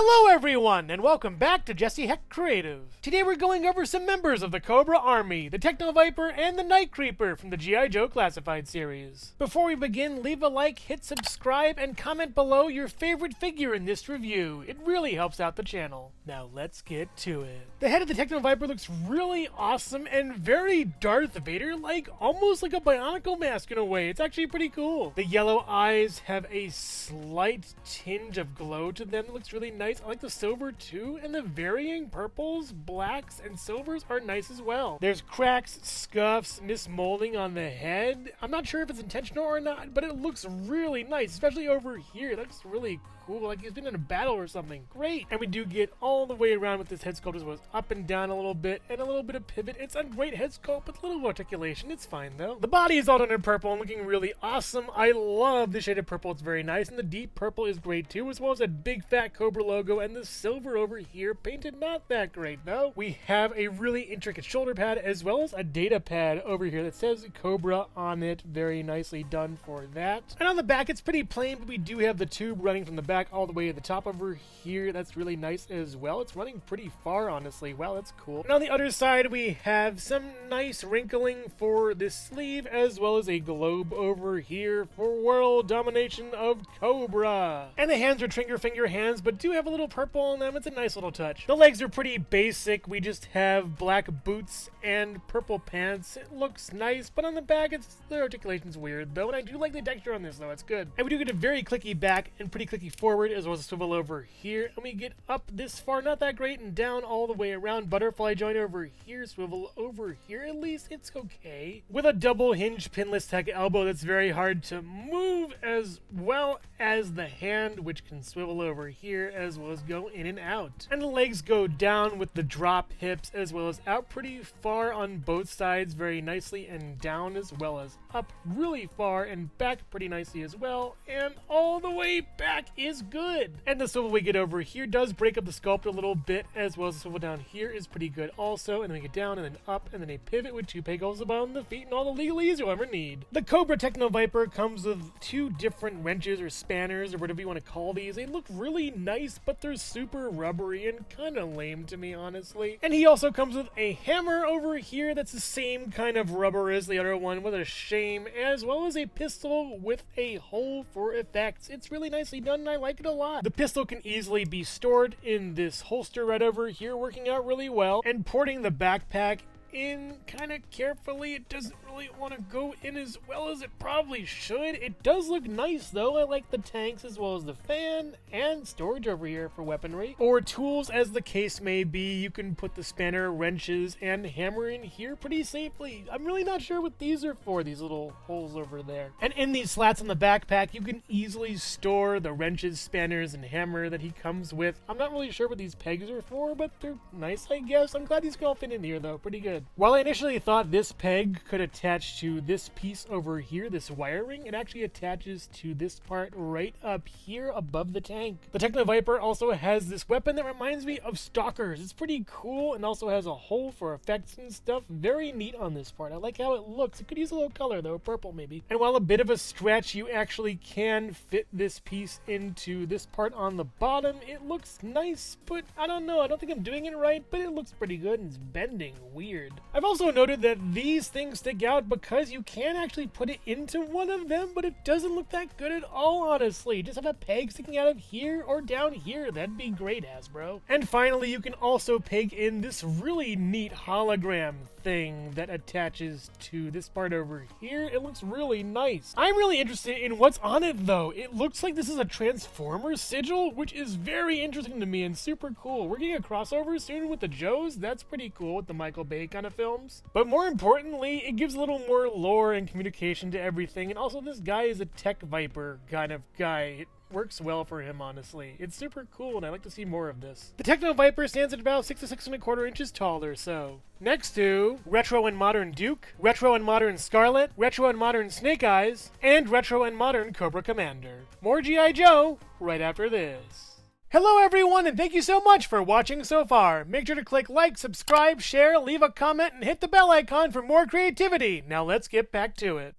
Hello everyone, and welcome back to Jesse Hecht Creative. Today we're going over some members of the Cobra Army, the Techno-Viper, and the Night Creeper from the G.I. Joe Classified series. Before we begin, leave a like, hit subscribe, and comment below your favorite figure in this review. It really helps out the channel. Now let's get to it. The head of the Techno-Viper looks really awesome and very Darth Vader-like, almost like a Bionicle mask in a way. It's actually pretty cool. The yellow eyes have a slight tinge of glow to them. It looks really nice. I like the silver too, and the varying purples, blacks, and silvers are nice as well. There's cracks, scuffs, mismolding on the head. I'm not sure if it's intentional or not, but it looks really nice, especially over here. That looks really cool, like he's been in a battle or something. Great! And we do get all the way around with this head sculpt as well as up and down a little bit, and a little bit of pivot. It's a great head sculpt with a little articulation. It's fine though. The body is all done in purple and looking really awesome. I love the shade of purple. It's very nice, and the deep purple is great too, as well as that big fat Cobra logo, and the silver over here painted not that great though. We have a really intricate shoulder pad as well as a data pad over here that says Cobra on it. Very nicely done for that. And on the back it's pretty plain, but we do have the tube running from the back all the way to the top over here. That's really nice as well. It's running pretty far, honestly. Wow, that's cool. And on the other side we have some nice wrinkling for this sleeve, as well as a globe over here for world domination of Cobra. And the hands are trigger finger hands, but do have a little purple on them. It's a nice little touch. The legs are pretty basic. We just have black boots and purple pants. It looks nice, but on the back the articulation's weird though, and I do like the texture on this though. It's good. And we do get a very clicky back and pretty clicky forward, as well as a swivel over here, and we get up this far, not that great, and down all the way around. Butterfly joint over here, swivel over here. At least it's okay. With a double hinge pinless tech elbow that's very hard to move, as well as the hand, which can swivel over here as well as go in and out. And the legs go down with the drop hips as well as out pretty far on both sides very nicely, and down as well as up really far and back pretty nicely as well, and all the way back is good. And the swivel we get over here does break up the sculpt a little bit, as well as the swivel down here is pretty good also, and then we get down and then up and then a pivot with two pegals above the feet and all the legalese you'll ever need. The Cobra Techno-Viper comes with two different wrenches or spanners or whatever you want to call these. They look really nice, but they're super rubbery and kind of lame to me, honestly. And he also comes with a hammer over here that's the same kind of rubber as the other one, with a shame, as well as a pistol with a hole for effects. It's really nicely done and I like it a lot. The pistol can easily be stored in this holster right over here, working out really well, and porting the backpack in kind of carefully. It doesn't really want to go in as well as it probably should. It does look nice though. I like the tanks as well as the fan and storage over here for weaponry or tools as the case may be. You can put the spanner, wrenches, and hammer in here pretty safely. I'm really not sure what these are for, these little holes over there. And in these slats on the backpack you can easily store the wrenches, spanners, and hammer that he comes with. I'm not really sure what these pegs are for, but they're nice, I guess. I'm glad these can all fit in here though. Pretty good. While I initially thought this peg could attach to this piece over here, this wiring, it actually attaches to this part right up here above the tank. The Techno-Viper also has this weapon that reminds me of Stalkers. It's pretty cool and also has a hole for effects and stuff. Very neat on this part. I like how it looks. It could use a little color though, purple maybe. And while a bit of a stretch, you actually can fit this piece into this part on the bottom. It looks nice, but I don't know. I don't think I'm doing it right, but it looks pretty good and it's bending weird. I've also noted that these things stick out because you can actually put it into one of them, but it doesn't look that good at all, honestly. Just have a peg sticking out of here or down here. That'd be great, Hasbro. And finally, you can also peg in this really neat hologram thing that attaches to this part over here. It looks really nice. I'm really interested in what's on it though. It looks like this is a Transformers sigil, which is very interesting to me and super cool. We're getting a crossover soon with the Joes. That's pretty cool with the Michael Bay kind of films. But more importantly, it gives a little more lore and communication to everything. And also this guy is a Tech Viper kind of guy. It works well for him, honestly. It's super cool and I like to see more of this. The Techno-Viper stands at about 6 to 6.25 inches tall or so. Next to Retro and Modern Duke, Retro and Modern Scarlet, Retro and Modern Snake Eyes, and Retro and Modern Cobra Commander. More G.I. Joe right after this. Hello everyone, and thank you so much for watching so far. Make sure to click like, subscribe, share, leave a comment, and hit the bell icon for more creativity. Now let's get back to it.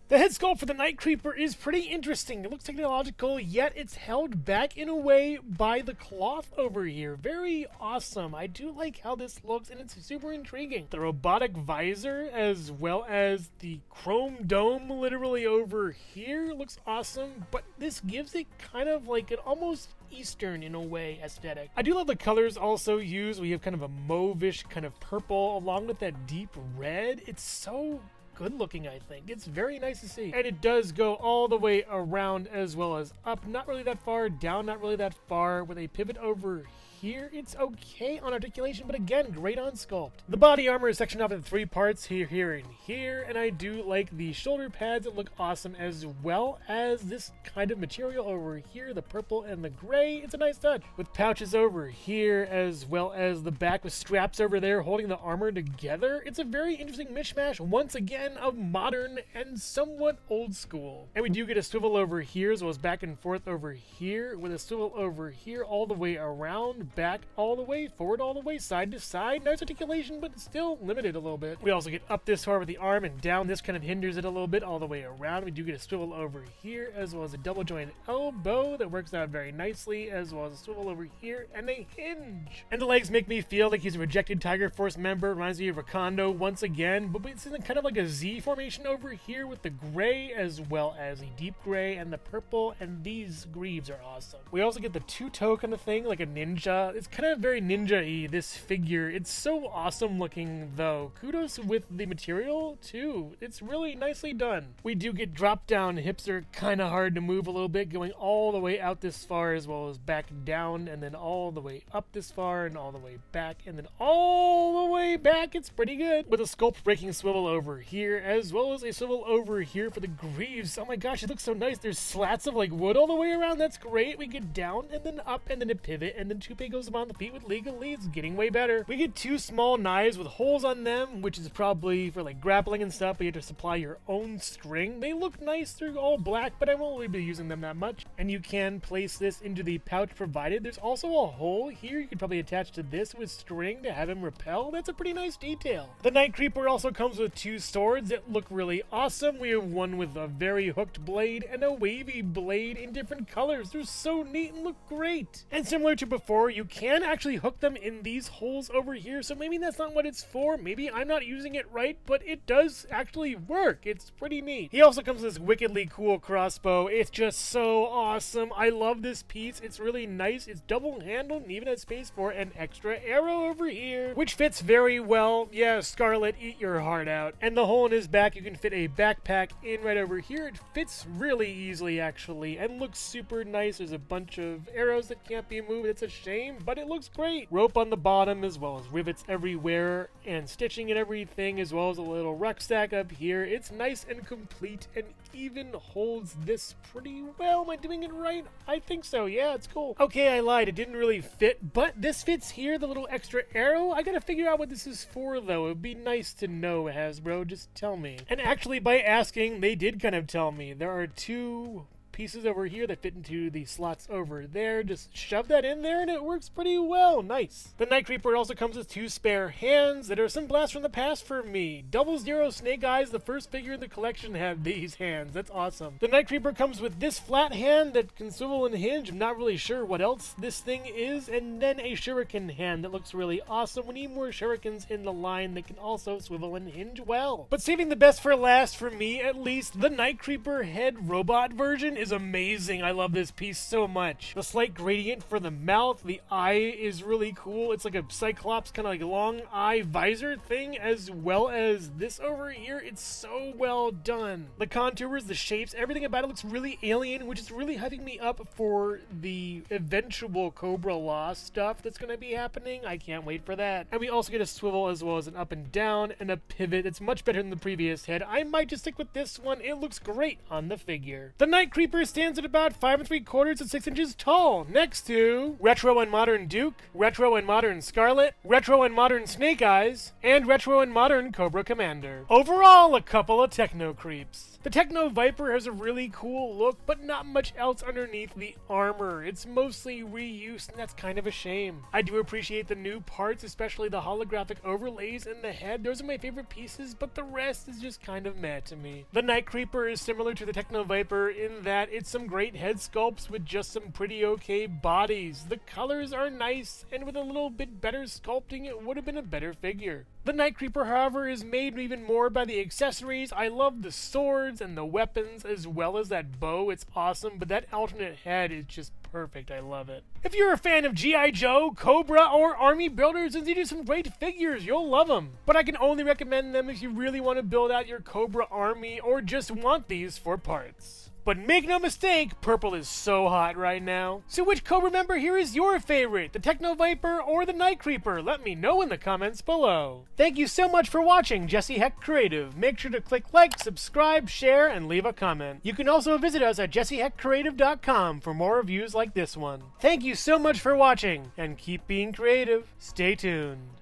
The head sculpt for the Night Creeper is pretty interesting. It looks technological, yet it's held back in a way by the cloth over here. Very awesome. I do like how this looks, and it's super intriguing. The robotic visor, as well as the chrome dome literally over here, looks awesome, but this gives it kind of like an almost Eastern, in a way, aesthetic. I do love the colors also used. We have kind of a mauve-ish kind of purple along with that deep red. It's so good looking, I think. It's very nice to see. And it does go all the way around as well as up. Not really that far, down not really that far, with a pivot over here. It's okay on articulation, but again, great on sculpt. The body armor is sectioned off into 3 parts, here, and here, and I do like the shoulder pads that look awesome, as well as this kind of material over here, the purple and the gray. It's a nice touch. With pouches over here, as well as the back with straps over there holding the armor together. It's a very interesting mishmash, once again, of modern and somewhat old school. And we do get a swivel over here, as well as back and forth over here, with a swivel over here all the way around, back all the way, forward all the way, side to side. Nice articulation, but still limited a little bit. We also get up this far with the arm and down. This kind of hinders it a little bit all the way around. We do get a swivel over here, as well as a double joint elbow that works out very nicely, as well as a swivel over here and a hinge. And the legs make me feel like he's a rejected Tiger Force member. Reminds me of Recondo once again, but it's in kind of like a Z formation over here with the gray, as well as the deep gray and the purple, and these greaves are awesome. We also get the two-toe kind of thing, like a ninja. It's kind of very ninja-y, this figure. It's so awesome looking, though. Kudos with the material, too. It's really nicely done. We do get drop-down. Hips are kind of hard to move a little bit, going all the way out this far, as well as back down, and then all the way up this far, and all the way back, and then all the way back. It's pretty good. With a sculpt-breaking swivel over here, as well as a swivel over here for the greaves. Oh my gosh, it looks so nice. There's slats of, like, wood all the way around. That's great. We get down, and then up, and then a pivot, and then 2 goes on the feet with legal leads, getting way better. We get 2 small knives with holes on them, which is probably for like grappling and stuff, but you have to supply your own string. They look nice, they're all black, but I won't really be using them that much. And you can place this into the pouch provided. There's also a hole here you could probably attach to this with string to have him repel. That's a pretty nice detail. The Night Creeper also comes with 2 swords that look really awesome. We have one with a very hooked blade and a wavy blade in different colors. They're so neat and look great. And similar to before, you can actually hook them in these holes over here, so maybe that's not what it's for. Maybe I'm not using it right, but it does actually work. It's pretty neat. He also comes with this wickedly cool crossbow. It's just so awesome. I love this piece. It's really nice. It's double-handled and even has space for an extra arrow over here, which fits very well. Yeah, Scarlet, eat your heart out. And the hole in his back, you can fit a backpack in right over here. It fits really easily, actually, and looks super nice. There's a bunch of arrows that can't be moved. It's a shame, but it looks great. Rope on the bottom, as well as rivets everywhere, and stitching and everything, as well as a little rucksack up here. It's nice and complete, and even holds this pretty well. Am I doing it right? I think so. Yeah, it's cool. Okay, I lied. It didn't really fit, but this fits here, the little extra arrow. I gotta figure out what this is for, though. It would be nice to know, Hasbro. Just tell me. And actually, by asking, they did kind of tell me. There are 2 pieces over here that fit into the slots over there. Just shove that in there and it works pretty well. Nice. The Night Creeper also comes with 2 spare hands that are some blasts from the past for me. 00 Snake Eyes, the first figure in the collection, had these hands. That's awesome. The Night Creeper comes with this flat hand that can swivel and hinge. I'm not really sure what else this thing is. And then a shuriken hand that looks really awesome. We need more shurikens in the line that can also swivel and hinge well. But saving the best for last, for me at least, the Night Creeper head robot version is amazing. I love this piece so much. The slight gradient for the mouth, the eye is really cool. It's like a Cyclops kind of like long eye visor thing, as well as this over here. It's so well done. The contours, the shapes, everything about it looks really alien, which is really hyping me up for the eventual Cobra Law stuff that's going to be happening. I can't wait for that. And we also get a swivel, as well as an up and down and a pivot. It's much better than the previous head. I might just stick with this one. It looks great on the figure. The Night Creeper Techno-Viper stands at about 5 3/4 to 6 inches tall, next to Retro and Modern Duke, Retro and Modern Scarlet, Retro and Modern Snake Eyes, and Retro and Modern Cobra Commander. Overall, a couple of techno creeps. The Techno-Viper has a really cool look, but not much else underneath the armor. It's mostly reuse, and that's kind of a shame. I do appreciate the new parts, especially the holographic overlays in the head. Those are my favorite pieces, but the rest is just kind of meh to me. The Night Creeper is similar to the Techno-Viper in that it's some great head sculpts with just some pretty okay bodies. The colors are nice, and with a little bit better sculpting, it would have been a better figure. The Night Creeper, however, is made even more by the accessories. I love the swords and the weapons, as well as that bow. It's awesome, but that alternate head is just perfect. I love it. If you're a fan of G.I. Joe, Cobra, or Army builders, and they do some great figures, you'll love them. But I can only recommend them if you really want to build out your Cobra army or just want these for parts. But make no mistake, purple is so hot right now. So which Cobra member here is your favorite? The Techno-Viper or the Night Creeper? Let me know in the comments below. Thank you so much for watching Jesse Hecht Creative. Make sure to click like, subscribe, share, and leave a comment. You can also visit us at jessehechtcreative.com for more reviews like this one. Thank you so much for watching, and keep being creative. Stay tuned.